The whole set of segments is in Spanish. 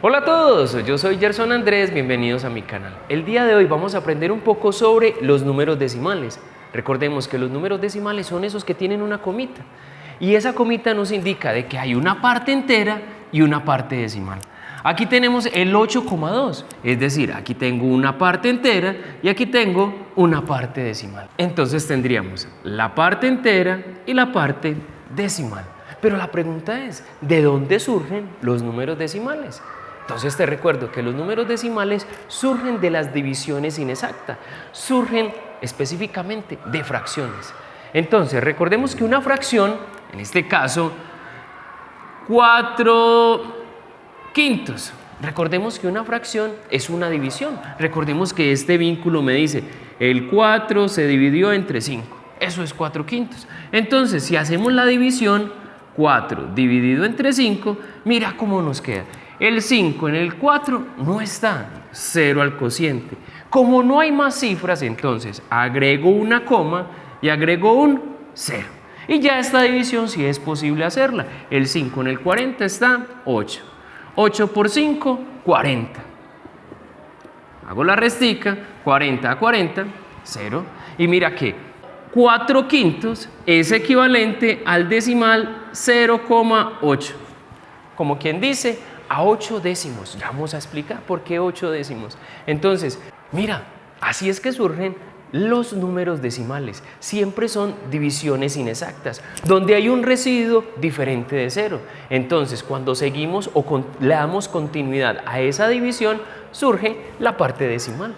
Hola a todos, yo soy Gerson Andrés, bienvenidos a mi canal. El día de hoy vamos a aprender un poco sobre los números decimales. Recordemos que los números decimales son esos que tienen una comita y esa comita nos indica de que hay una parte entera y una parte decimal. Aquí tenemos el 8,2, es decir, aquí tengo una parte entera y aquí tengo una parte decimal. Entonces tendríamos la parte entera y la parte decimal. Pero la pregunta es, ¿de dónde surgen los números decimales? Entonces te recuerdo que los números decimales surgen de las divisiones inexactas, surgen específicamente de fracciones. Entonces recordemos que una fracción, en este caso 4/5, recordemos que una fracción es una división. Recordemos que este vínculo me dice el 4 se dividió entre 5, eso es 4/5. Entonces si hacemos la división 4 dividido entre 5, mira cómo nos queda. El 5 en el 4 no está, 0 al cociente. Como no hay más cifras, entonces agrego una coma y agrego un 0. Y ya esta división sí es posible hacerla. El 5 en el 40 está 8. 8 por 5, 40. Hago la restica, 40 a 40, 0. Y mira que 4/5 es equivalente al decimal 0,8. Como quien dice, a 8 décimos. Ya vamos a explicar por qué 8 décimos. Entonces, mira, así es que surgen los números decimales. Siempre son divisiones inexactas, donde hay un residuo diferente de 0. Entonces, cuando seguimos o le damos continuidad a esa división, surge la parte decimal.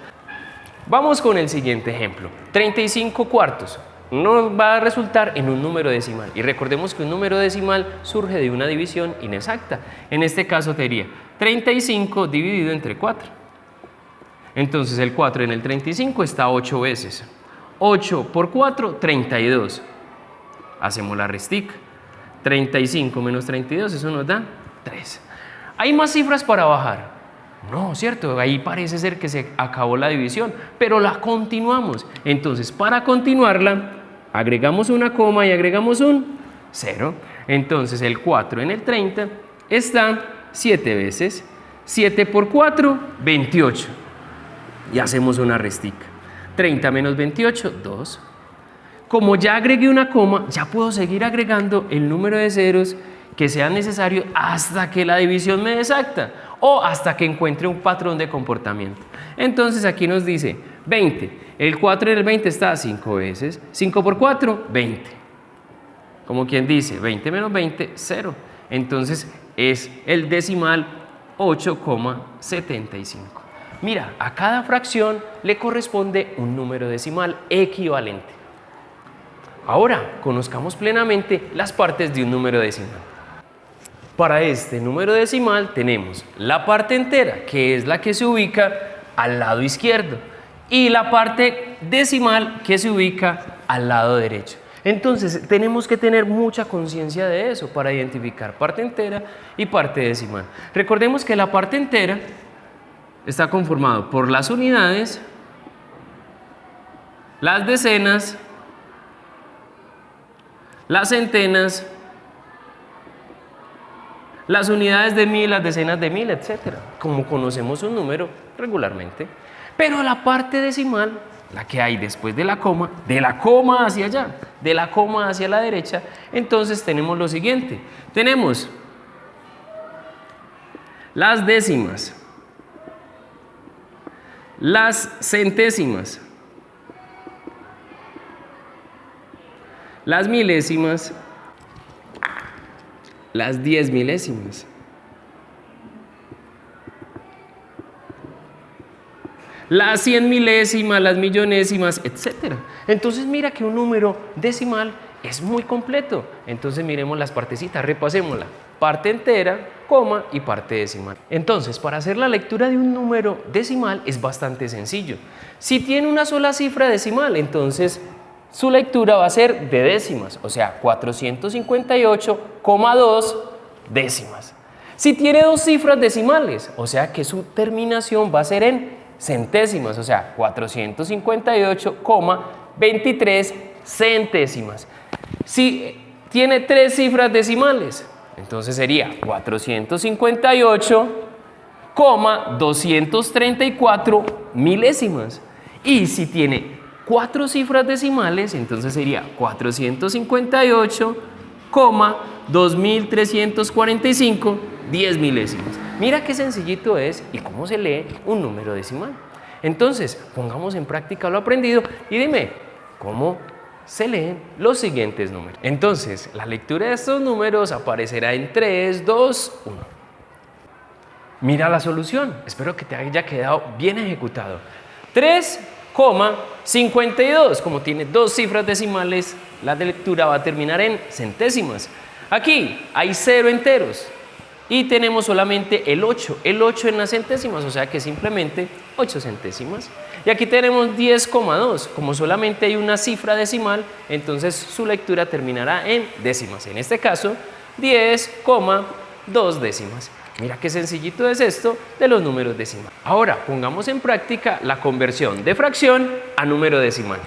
Vamos con el siguiente ejemplo. 35 cuartos. Nos va a resultar en un número decimal y recordemos que un número decimal surge de una división inexacta. En este caso sería 35 dividido entre 4. Entonces el 4 en el 35 está 8 veces. 8 por 4, 32. Hacemos la restica. 35 menos 32, eso nos da 3. ¿Hay más cifras para bajar? No, ¿cierto? Ahí parece ser que se acabó la división, pero la continuamos. Entonces, para continuarla, agregamos una coma y agregamos un 0. Entonces, el 4 en el 30 está 7 veces. 7 por 4, 28. Y hacemos una restica. 30 menos 28, 2. Como ya agregué una coma, ya puedo seguir agregando el número de ceros que sea necesario hasta que la división me dé exacta o hasta que encuentre un patrón de comportamiento. Entonces aquí nos dice 20. El 4 en el 20 está 5 veces. 5 por 4, 20. Como quien dice, 20 menos 20, 0. Entonces es el decimal 8,75. Mira, a cada fracción le corresponde un número decimal equivalente. Ahora, conozcamos plenamente las partes de un número decimal. Para este número decimal tenemos la parte entera, que es la que se ubica al lado izquierdo, y la parte decimal que se ubica al lado derecho. Entonces, tenemos que tener mucha conciencia de eso para identificar parte entera y parte decimal. Recordemos que la parte entera está conformado por las unidades, las decenas, las centenas, las unidades de mil, las decenas de mil, etc. Como conocemos un número regularmente. Pero la parte decimal, la que hay después de la coma hacia allá, de la coma hacia la derecha, entonces tenemos lo siguiente. Tenemos las décimas, las centésimas, las milésimas, las 10 milésimas, las 100 milésimas, las millonésimas, etc. Entonces mira que un número decimal es muy completo. Entonces miremos las partecitas, repasémosla. Parte entera, coma y parte decimal. Entonces, para hacer la lectura de un número decimal es bastante sencillo. Si tiene una sola cifra decimal, entonces su lectura va a ser de décimas, o sea, 458,2 décimas. Si tiene dos cifras decimales, o sea que su terminación va a ser en centésimas, o sea, 458,23 centésimas. Si tiene tres cifras decimales, entonces sería 458 234 milésimas. Y si tiene 4 cifras decimales, entonces sería 458,2345 10 milésimas. Mira qué sencillito es y cómo se lee un número decimal. Entonces, pongamos en práctica lo aprendido y dime, ¿cómo se leen los siguientes números? Entonces, la lectura de estos números aparecerá en 3, 2, 1. Mira la solución. Espero que te haya quedado bien ejecutado. 3,52. Como tiene 2 cifras decimales, la de lectura va a terminar en centésimas. Aquí hay 0 enteros. Y tenemos solamente el 8 en las centésimas, o sea que simplemente 8 centésimas. Y aquí tenemos 10,2, como solamente hay una cifra decimal, entonces su lectura terminará en décimas. En este caso, 10,2 décimas. Mira qué sencillito es esto de los números decimales. Ahora, pongamos en práctica la conversión de fracción a número decimal.